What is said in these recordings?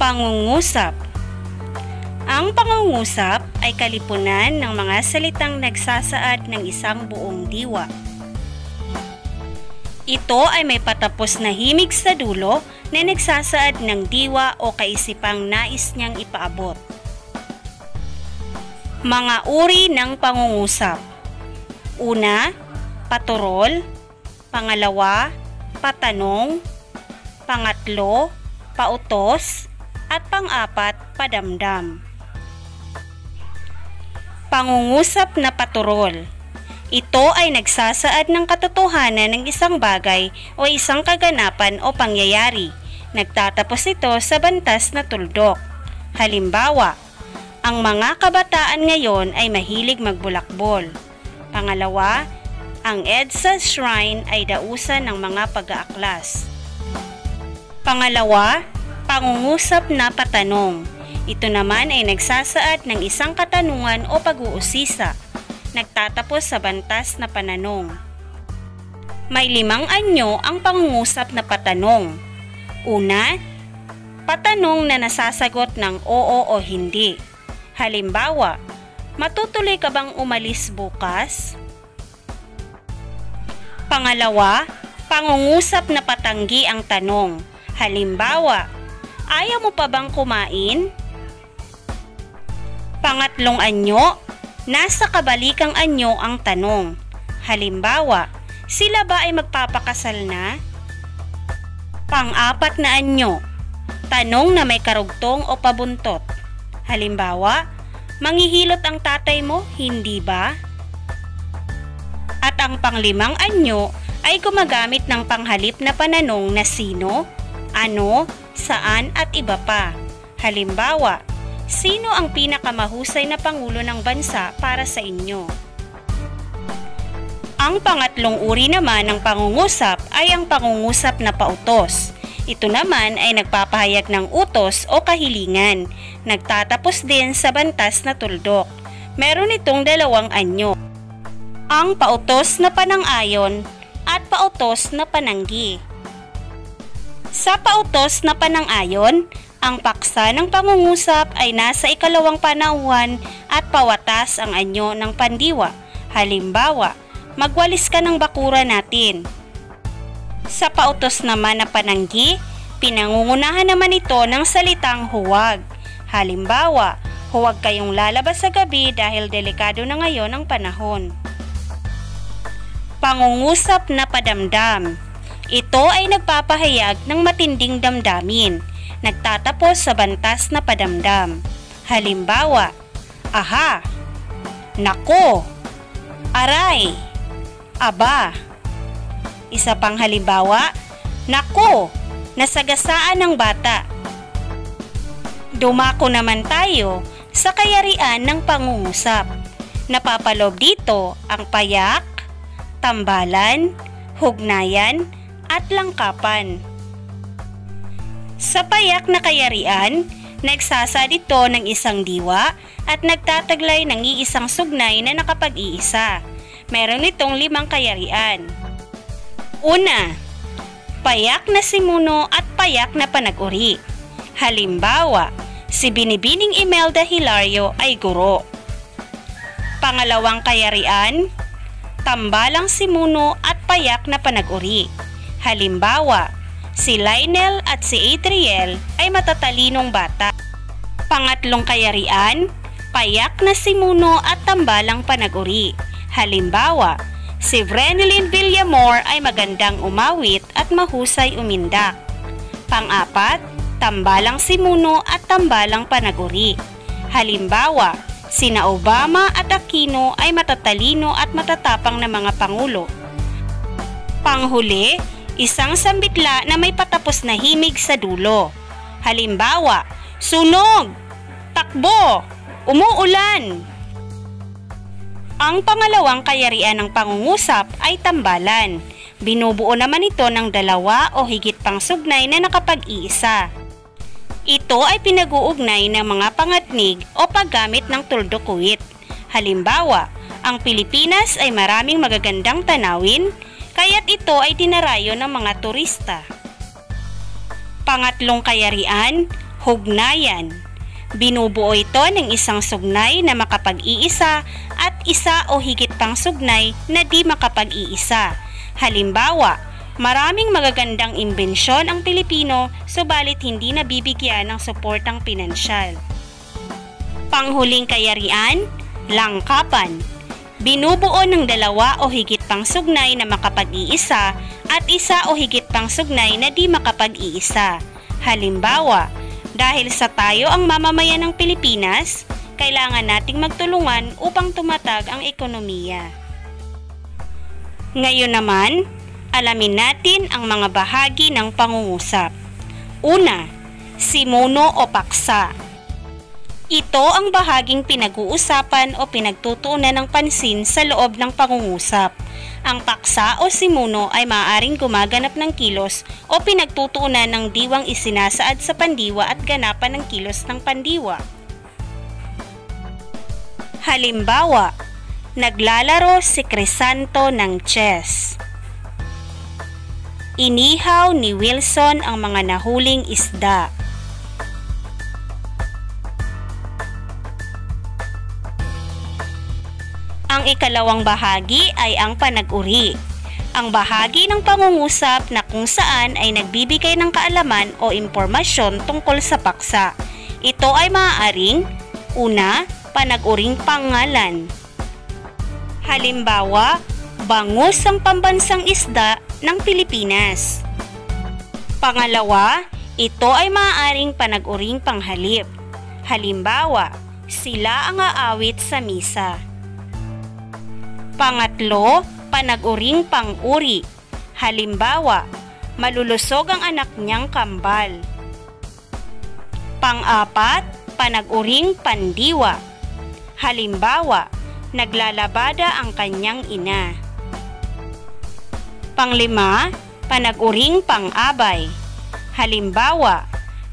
Pangungusap. Ang pangungusap ay kalipunan ng mga salitang nagsasaad ng isang buong diwa. Ito ay may patapos na himig sa dulo na nagsasaad ng diwa o kaisipang nais niyang ipaabot. Mga uri ng pangungusap. Una, paturol. Pangalawa, patanong. Pangatlo, pautos. At pang-apat, padamdam. Pangungusap na paturol. Ito ay nagsasaad ng katotohanan ng isang bagay o isang kaganapan o pangyayari. Nagtatapos ito sa bantas na tuldok. Halimbawa, ang mga kabataan ngayon ay mahilig magbulakbol. Pangalawa, ang EDSA Shrine ay dausan ng mga pag-aaklas. Pangalawa, pangungusap na patanong. Ito naman ay nagsasaad ng isang katanungan o pag-uusisa. Nagtatapos sa bantas na pananong. May 5 anyo ang pangungusap na patanong. Una, patanong na nasasagot ng oo o hindi. Halimbawa, matutuloy ka bang umalis bukas? Pangalawa, pangungusap na patanggi ang tanong. Halimbawa, ayaw mo pa bang kumain? Pangatlong anyo, nasa kabalikang anyo ang tanong. Halimbawa, sila ba ay magpapakasal na? Pang-apat na anyo, tanong na may karugtong o pabuntot. Halimbawa, manghihilot ang tatay mo, hindi ba? At ang pang-5 anyo ay gumagamit ng panghalip na pananong na sino, ano, saan at iba pa. Halimbawa, sino ang pinakamahusay na pangulo ng bansa para sa inyo? Ang pangatlong uri naman ng pangungusap ay ang pangungusap na pautos. Ito naman ay nagpapahayag ng utos o kahilingan. Nagtatapos din sa bantas na tuldok. Meron itong 2 anyo. Ang pautos na panang-ayon at pautos na pananggi. Sa pautos na panang-ayon, ang paksa ng pangungusap ay nasa ikalawang panauhan at pawatas ang anyo ng pandiwa. Halimbawa, magwalis ka ng bakura natin. Sa pautos naman na pananggi, pinangungunahan naman ito ng salitang huwag. Halimbawa, huwag kayong lalabas sa gabi dahil delikado na ngayon ang panahon. Pangungusap na padamdam. Ito ay nagpapahayag ng matinding damdamin. Nagtatapos sa bantas na padamdam. Halimbawa, aha, nako, aray, aba. Isa pang halimbawa, nako, nasagasaan ng bata. Dumako naman tayo sa kayarian ng pangungusap. Napapaloob dito ang payak, tambalan, hugnayan, at langkapan. Sa payak na kayarian, nagsasad ito ng isang diwa at nagtataglay ng iisang sugnay na nakapag-iisa. Meron itong 5 kayarian. Una, payak na simuno at payak na panag-uri. Halimbawa, si Binibining Imelda Hilario ay guro. Pangalawang kayarian, tambalang simuno at payak na panag-uri. Halimbawa, si Lionel at si Adriel ay matatalinong bata. Pangatlong kayarian, payak na simuno at tambalang panag-uri. Halimbawa, si Vrenelyn Villamor ay magandang umawit at mahusay umindak. Pang-apat, tambalang simuno at tambalang panag-uri. Halimbawa, sina Obama at Aquino ay matatalino at matatapang na mga pangulo. Panghuli, isang sambitla na may patapos na himig sa dulo. Halimbawa, sunog, takbo, umuulan. Ang pangalawang kayarian ng pangungusap ay tambalan. Binubuo naman ito ng 2 o higit pang sugnay na nakapag-iisa. Ito ay pinag-uugnay ng mga pangatnig o paggamit ng tuldukuwit. Halimbawa, ang Pilipinas ay maraming magagandang tanawin, kaya't ito ay dinarayo ng mga turista. Pangatlong kayarian, Hugnayan. Binubuo ito ng isang sugnay na makapag-iisa at isa o higit pang sugnay na di makapag-iisa. Halimbawa, maraming magagandang imbensyon ang Pilipino subalit hindi nabibigyan ng suportang pinansyal. Panghuling kayarian, langkapan. Binubuo ng dalawa o higit pang sugnay na makapag-iisa at isa o higit pang sugnay na di makapag-iisa. Halimbawa, dahil sa tayo ang mamamayan ng Pilipinas, kailangan nating magtulungan upang tumatag ang ekonomiya. Ngayon naman, alamin natin ang mga bahagi ng pangungusap. Una, simuno o paksa. Ito ang bahaging pinag-uusapan o pinagtutuunan ng pansin sa loob ng pangungusap. Ang paksa o simuno ay maaaring gumaganap ng kilos o pinagtutuunan ng diwang isinasaad sa pandiwa at ganapan ng kilos ng pandiwa. Halimbawa, naglalaro si Crisanto ng chess. Inihaw ni Wilson ang mga nahuling isda. Ang ikalawang bahagi ay ang panag-uri. Ang bahagi ng pangungusap na kung saan ay nagbibigay ng kaalaman o impormasyon tungkol sa paksa. Ito ay maaaring, una, panag-uring pangalan. Halimbawa, bangus ang pambansang isda ng Pilipinas. Pangalawa, ito ay maaaring panag-uring panghalip. Halimbawa, sila ang aawit sa misa. Pangatlo, panag-uring pang-uri. Halimbawa, malulusog ang anak niyang kambal. Pang-apat, panag-uring pandiwa. Halimbawa, naglalabada ang kanyang ina. Panglima, panag-uring pang-abay. Halimbawa,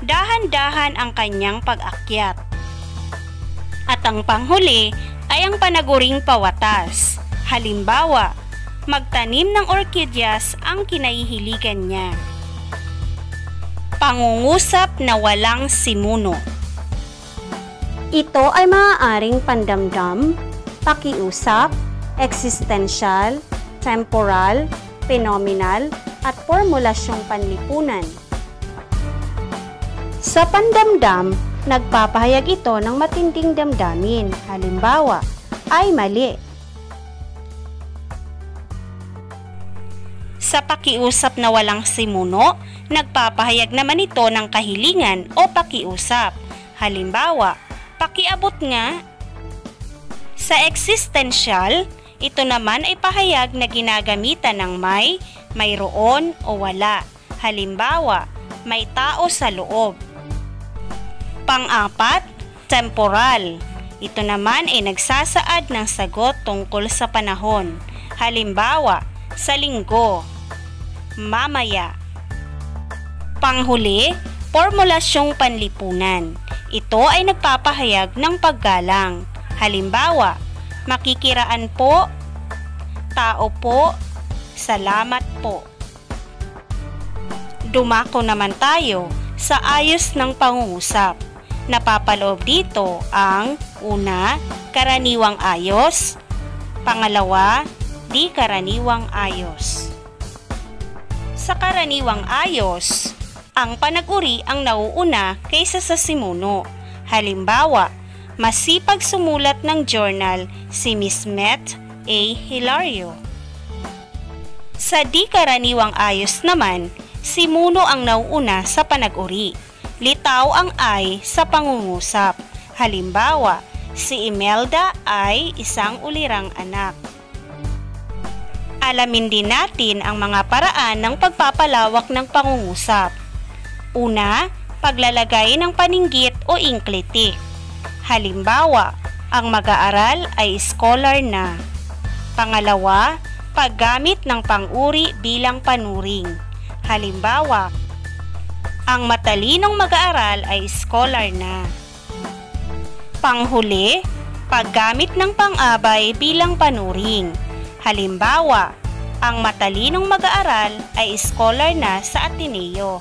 dahan-dahan ang kanyang pag-akyat. At ang panghuli ay ang panag-uring pawatas. Halimbawa, magtanim ng orkidyas ang kinahihiligan niya. Pangungusap na walang simuno. Ito ay maaaring pandamdam, pakiusap, existential, temporal, phenomenal, at formulasyong panlipunan. Sa pandamdam, nagpapahayag ito ng matinding damdamin. Halimbawa, ay mali. Sa pakiusap na walang simuno, nagpapahayag naman ito ng kahilingan o pakiusap. Halimbawa, pakiabot nga. Sa existential, ito naman ay pahayag na ginagamitan ng may, mayroon o wala. Halimbawa, may tao sa loob. Pang-apat, temporal. Ito naman ay nagsasaad ng sagot tungkol sa panahon. Halimbawa, sa linggo, mamaya. Panghuli, formulasyong panlipunan. Ito ay nagpapahayag ng paggalang. Halimbawa, makikiraan po, tao po, salamat po. Dumako naman tayo sa ayos ng pangungusap. Napapaloob dito ang una, karaniwang ayos, pangalawa, di karaniwang ayos. Sa karaniwang ayos, ang panag-uri ang nauuna kaysa sa simuno. Halimbawa, masipag sumulat ng journal si Miss Met A. Hilario. Sa di karaniwang ayos naman, simuno ang nauuna sa panag-uri. Litaw ang ay sa pangungusap. Halimbawa, si Imelda ay isang ulirang anak. Alamin din natin ang mga paraan ng pagpapalawak ng pangungusap. Una, paglalagay ng paninggit o inklitik. Halimbawa, ang mag-aaral ay scholar na. Pangalawa, paggamit ng pang-uri bilang panuring. Halimbawa, ang matalinong mag-aaral ay scholar na. Panghuli, paggamit ng pang-abay bilang panuring. Halimbawa, ang matalinong mag-aaral ay scholar na sa Ateneo.